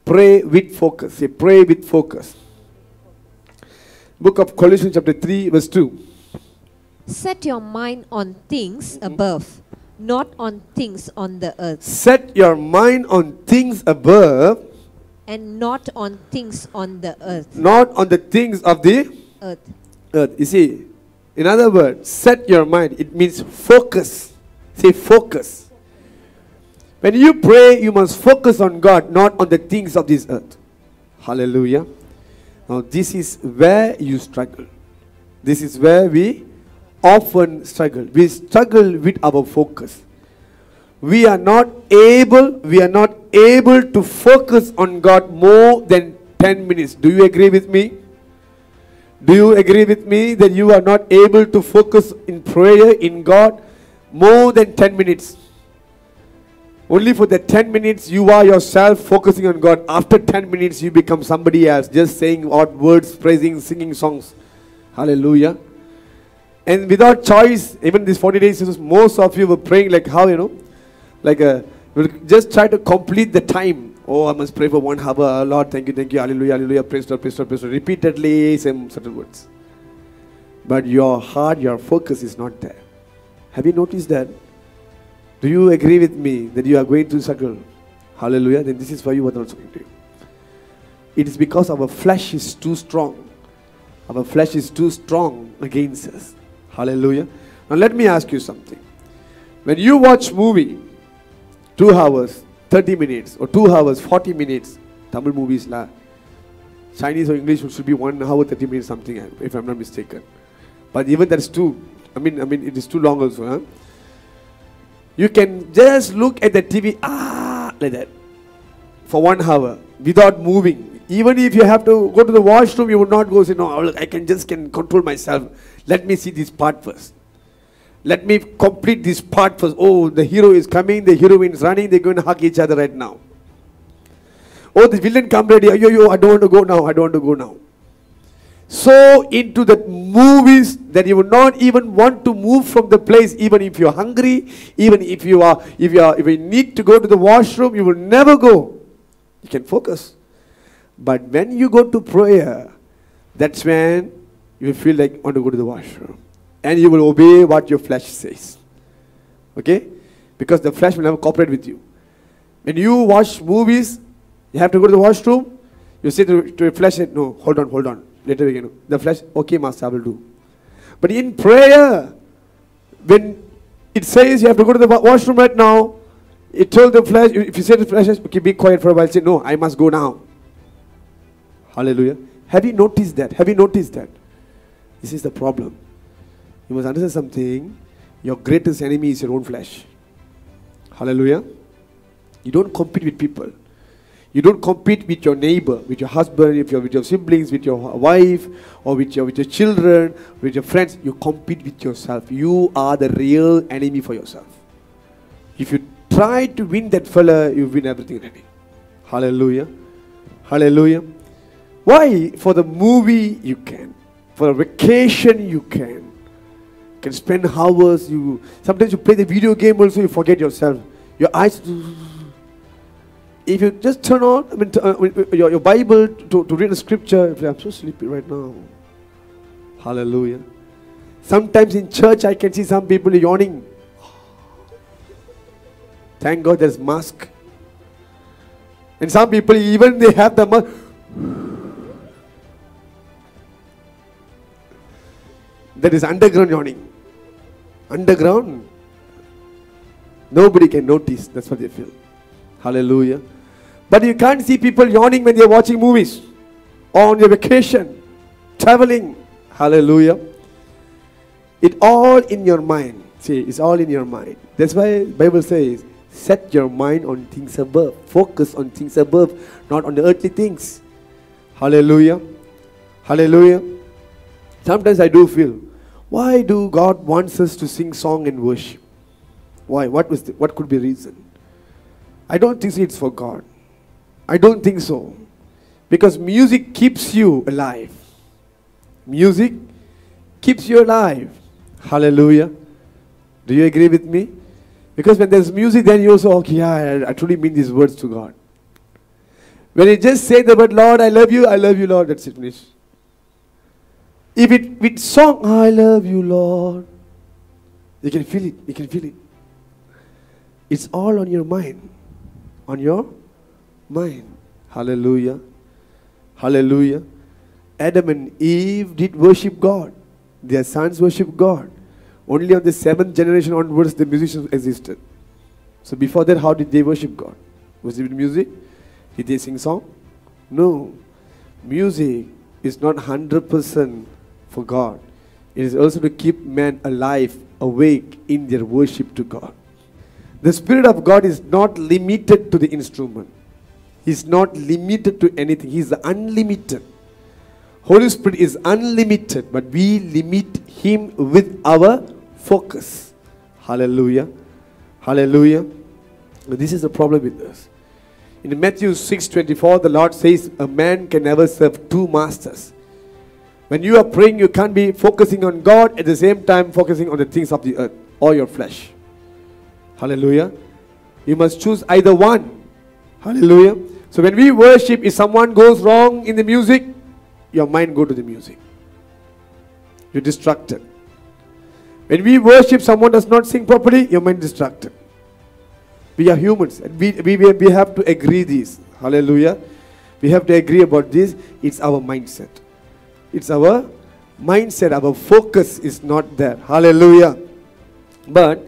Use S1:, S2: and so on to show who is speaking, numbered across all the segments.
S1: Pray with focus. Say, pray with focus. Book of Colossians chapter 3 verse 2.
S2: Set your mind on things above, not on things on the earth.
S1: Set your mind on things above,
S2: and not on things on the earth.
S1: not on the things of the
S2: Earth.
S1: earth. You see, in other words, set your mind. It means focus. Say focus. When you pray, you must focus on God, not on the things of this earth. Hallelujah. Now, this is where you struggle. This is where we often struggle. We struggle with our focus. We are not able to focus on God more than 10 minutes. Do you agree with me? Do you agree with me that you are not able to focus in prayer in God more than 10 minutes? Only for the 10 minutes you are yourself focusing on God. After 10 minutes you become somebody else, just saying odd words, praising, singing songs. Hallelujah. And without choice, even these 40 days, most of you were praying like how, we'll just try to complete the time. Oh, I must pray for 1 hour. Lord, thank you, hallelujah, hallelujah, praise Lord, praise Lord, praise Lord. Repeatedly, same certain words. But your heart, your focus is not there. Have you noticed that? Do you agree with me that you are going to struggle? Hallelujah. Then this is for you what I'm going to do. It is because our flesh is too strong. Our flesh is too strong against us. Hallelujah. Now let me ask you something. When you watch movie, 2 hours, 30 minutes, or 2 hours, 40 minutes, Tamil movies la, Chinese or English should be 1 hour, 30 minutes something, if I'm not mistaken. But even that's too, it is too long also. Huh? You can just look at the TV, like that, for 1 hour, without moving. Even if you have to go to the washroom, you would not go say, no, I can control myself. Let me see this part first. Let me complete this part first. Oh, the hero is coming, the heroine is running, they're going to hug each other right now. Oh, the villain come ready. I don't want to go now. So into the movies that you would not even want to move from the place, even if you're hungry, even if you need to go to the washroom, you will never go. You can focus. But when you go to prayer, that's when you feel like you want to go to the washroom. And you will obey what your flesh says. Okay? Because the flesh will never cooperate with you. When you watch movies, you have to go to the washroom, you say to your flesh, no, hold on. Later we can. The flesh, okay, master, I will do. But in prayer, when it says you have to go to the washroom right now, it told the flesh, if you say to the flesh, okay, be quiet for a while, say, no, I must go now. Hallelujah. Have you noticed that? This is the problem. You must understand something. Your greatest enemy is your own flesh. Hallelujah. You don't compete with people. You don't compete with your neighbor, with your husband, with your siblings, with your wife, or with your children, with your friends. You compete with yourself. You are the real enemy for yourself. If you try to win that fella, you win everything already. Hallelujah. Hallelujah. Why? For the movie you can. For a vacation you can. You can spend hours. Sometimes you play the video game also, you forget yourself. Your eyes. If you just turn on your Bible to read the scripture, I'm so sleepy right now. Hallelujah. Sometimes in church I can see some people yawning. Thank God there's mask. And some people even they have the mask. That is underground yawning. Underground. Nobody can notice. That's what they feel. Hallelujah. But you can't see people yawning when they're watching movies or on their vacation, traveling. Hallelujah. It's all in your mind. See, it's all in your mind. That's why the Bible says, set your mind on things above. Focus on things above, not on the earthly things. Hallelujah. Hallelujah. Sometimes I do feel, why do God wants us to sing song and worship? Why? What could be the reason? I don't think it's for God. I don't think so. Because music keeps you alive. Music keeps you alive. Hallelujah. Do you agree with me? Because when there's music, then you also, okay, yeah, I truly mean these words to God. When you just say the word, Lord, I love you, Lord, that's it, finish. If it with song, I love you, Lord, you can feel it, you can feel it. It's all on your mind. On your mind. Hallelujah. Hallelujah. Adam and Eve did worship God. Their sons worship God. Only on the 7th generation onwards the musicians existed. So before that, how did they worship God? Was it with music? Did they sing song? No. Music is not 100% for God. It is also to keep man alive, awake in their worship to God. The Spirit of God is not limited to the instrument. He is not limited to anything. He is unlimited. Holy Spirit is unlimited, but we limit Him with our focus. Hallelujah. Hallelujah. This is the problem with us. In Matthew 6:24, the Lord says, a man can never serve two masters. When you are praying, you can't be focusing on God at the same time focusing on the things of the earth or your flesh. Hallelujah. You must choose either one. Hallelujah. So when we worship, if someone goes wrong in the music, your mind go to the music. You're distracted. When we worship, someone does not sing properly, your mind is distracted. We are humans. And we have to agree this. Hallelujah. We have to agree about this. It's our mindset. It's our mindset. Our focus is not there. Hallelujah. But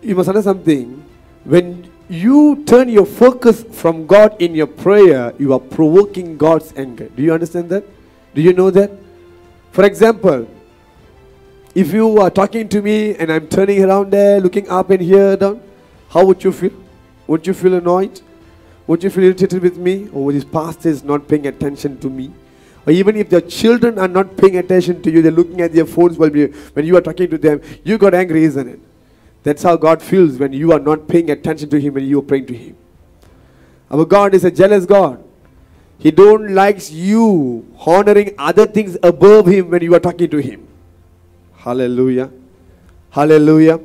S1: you must understand something. When you turn your focus from God in your prayer, you are provoking God's anger. Do you understand that? Do you know that? For example, if you are talking to me and I'm turning around there, looking up and here, down, how would you feel? Would you feel annoyed? Would you feel irritated with me? Or this pastor is not paying attention to me? Or even if the children are not paying attention to you, they're looking at their phones when you are talking to them, you got angry, isn't it? That's how God feels when you are not paying attention to Him and you are praying to Him. Our God is a jealous God. He don't likes you honoring other things above Him when you are talking to Him. Hallelujah. Hallelujah.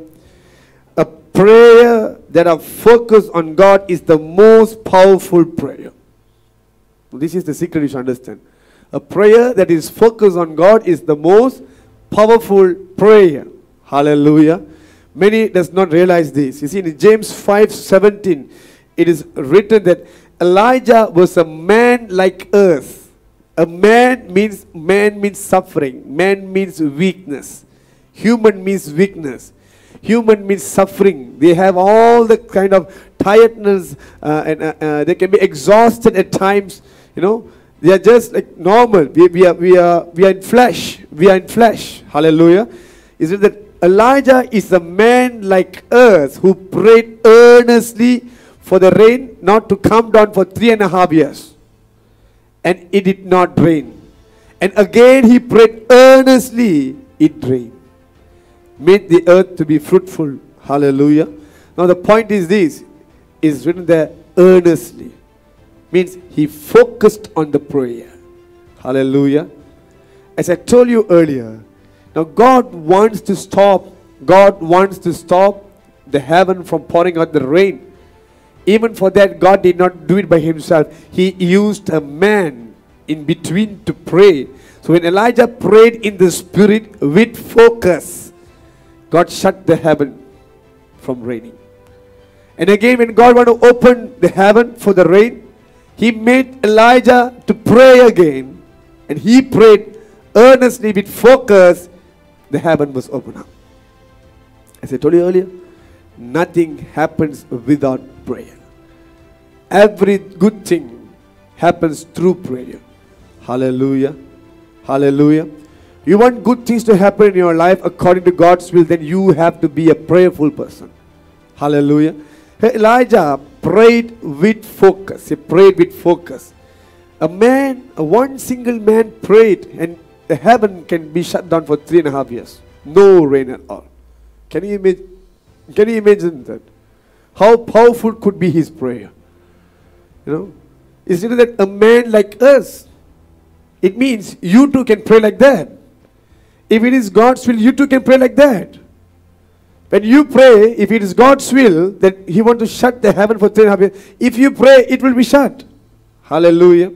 S1: A prayer that are focused on God is the most powerful prayer. This is the secret you should understand. A prayer that is focused on God is the most powerful prayer. Hallelujah. Many does not realize this. You see, in James 5:17, it is written that Elijah was a man like us. A man means suffering. Man means weakness. Human means weakness. Human means suffering. They have all the kind of tiredness and they can be exhausted at times. You know, they are just like normal. We are in flesh. We are in flesh. Hallelujah. Is it that Elijah is a man like us who prayed earnestly for the rain not to come down for 3.5 years. And it did not rain. And again he prayed earnestly, it rained. Made the earth to be fruitful. Hallelujah. Now the point is this, is written there earnestly. Means he focused on the prayer. Hallelujah. As I told you earlier, now God wants to stop the heaven from pouring out the rain. Even for that, God did not do it by himself. He used a man in between to pray. So when Elijah prayed in the spirit with focus, God shut the heaven from raining. And again, when God wanted to open the heaven for the rain, He made Elijah to pray again. And he prayed earnestly with focus. The heaven was opened up. As I told you earlier, nothing happens without prayer. Every good thing happens through prayer. Hallelujah. Hallelujah. You want good things to happen in your life according to God's will, then you have to be a prayerful person. Hallelujah. Elijah prayed with focus. He prayed with focus. One single man prayed, and the heaven can be shut down for 3.5 years. No rain at all. Can you imagine that? How powerful could be his prayer? You know, isn't it that a man like us? It means you too can pray like that. If it is God's will, you too can pray like that. When you pray, if it is God's will that He wants to shut the heaven for 3.5 years, if you pray, it will be shut. Hallelujah.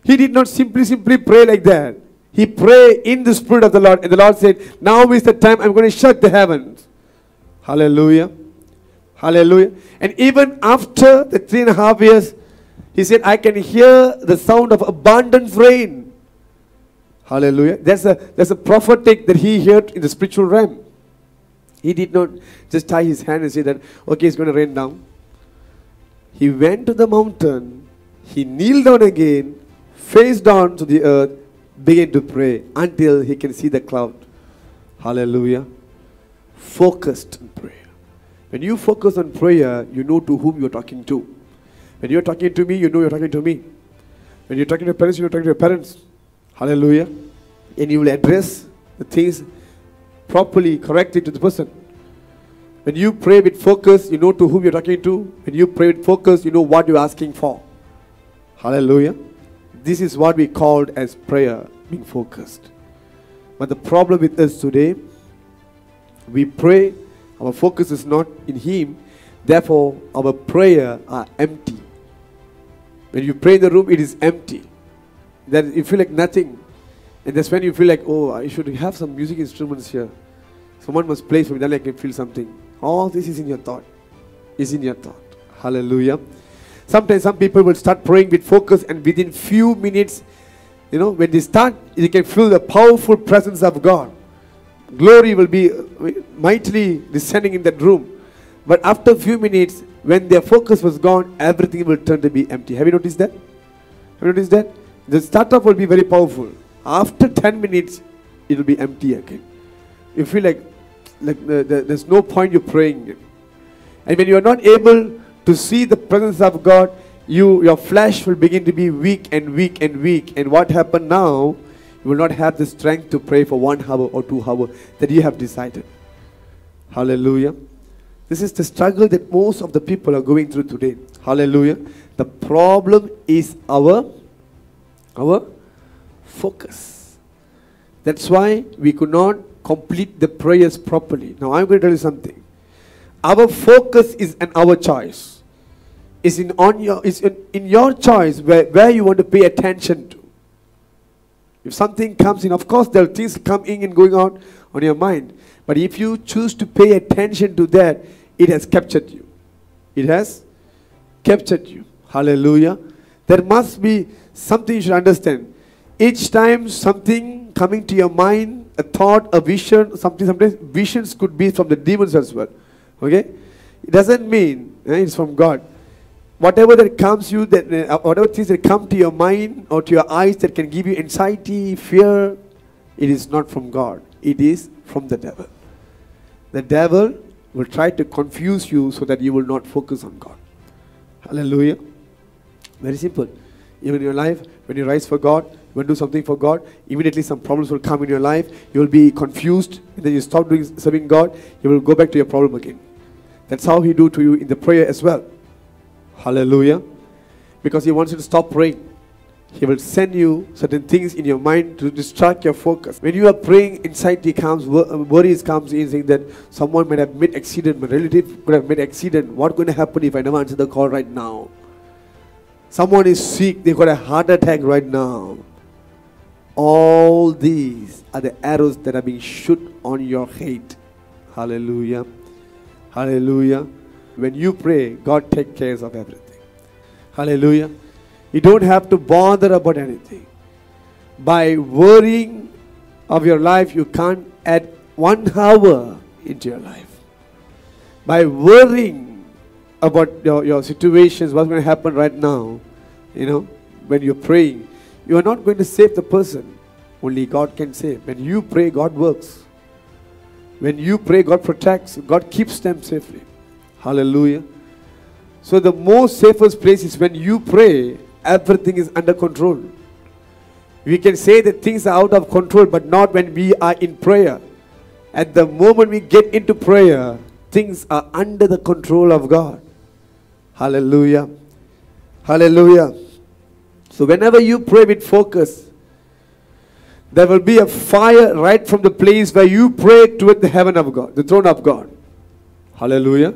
S1: He did not simply pray like that. He prayed in the Spirit of the Lord. And the Lord said, now is the time I'm going to shut the heavens. Hallelujah. Hallelujah. And even after the 3.5 years, he said, I can hear the sound of abundant rain. Hallelujah. There's a prophetic that he heard in the spiritual realm. He did not just tie his hand and say that, okay, it's going to rain down. He went to the mountain. He kneeled down again, face down to the earth, began to pray until he can see the cloud. Hallelujah. Focused on prayer. When you focus on prayer, you know to whom you're talking to. When you're talking to me, you know you're talking to me. When you're talking to your parents, you're talking to your parents. Hallelujah. And you will address the things properly, correctly to the person. When you pray with focus, you know to whom you're talking to. When you pray with focus, you know what you're asking for. Hallelujah. This is what we called as prayer, being focused. But the problem with us today, we pray, our focus is not in Him, therefore our prayer are empty. When you pray in the room, it is empty. Then you feel like nothing. And that's when you feel like, oh, I should have some music instruments here. Someone must play for me, then I can feel something. All this is in your thought. Is in your thought. Hallelujah. Sometimes some people will start praying with focus, and within few minutes, you know, when they start, you can feel the powerful presence of God. Glory will be mightily descending in that room. But after a few minutes, when their focus was gone, everything will turn to be empty. Have you noticed that? Have you noticed that? The startup will be very powerful. After 10 minutes, it will be empty again. You feel like there's no point you're praying. And when you are not able to see the presence of God, your flesh will begin to be weak and weak and weak. And what happened now? You will not have the strength to pray for 1 hour or 2 hours that you have decided. Hallelujah. This is the struggle that most of the people are going through today. Hallelujah. The problem is our focus. That's why we could not complete the prayers properly. Now I'm going to tell you something. Our focus is in our choice. It's in your choice where you want to pay attention to. If something comes in, of course there are things coming and going out on your mind. But if you choose to pay attention to that, it has captured you. It has captured you. Hallelujah. There must be something you should understand. Each time something coming to your mind, a thought, a vision, sometimes visions could be from the demons as well. Okay? It doesn't mean it's from God. Whatever that comes you, whatever things that come to your mind or to your eyes that can give you anxiety, fear, it is not from God. It is from the devil. The devil will try to confuse you so that you will not focus on God. Hallelujah. Very simple. Even in your life, when you rise for God, when you do something for God, immediately some problems will come in your life. You will be confused. And then you stop serving God. You will go back to your problem again. That's how He do to you in the prayer as well. Hallelujah. Because He wants you to stop praying. He will send you certain things in your mind to distract your focus. When you are praying, anxiety comes, worries comes in, saying that someone might have made accident, my relative could have made accident. What's going to happen if I never answer the call right now? Someone is sick, they got a heart attack right now. All these are the arrows that are being shot on your head. Hallelujah. Hallelujah. When you pray, God takes care of everything. Hallelujah. You don't have to bother about anything. By worrying of your life, you can't add 1 hour into your life. By worrying about your situations, what's going to happen right now, when you're praying, you are not going to save the person. Only God can save. When you pray, God works. When you pray, God protects. God keeps them safely. Hallelujah. So the most safest place is when you pray, everything is under control. We can say that things are out of control, but not when we are in prayer. At the moment we get into prayer, things are under the control of God. Hallelujah. Hallelujah. So whenever you pray with focus, there will be a fire right from the place where you pray toward the heaven of God, the throne of God. Hallelujah.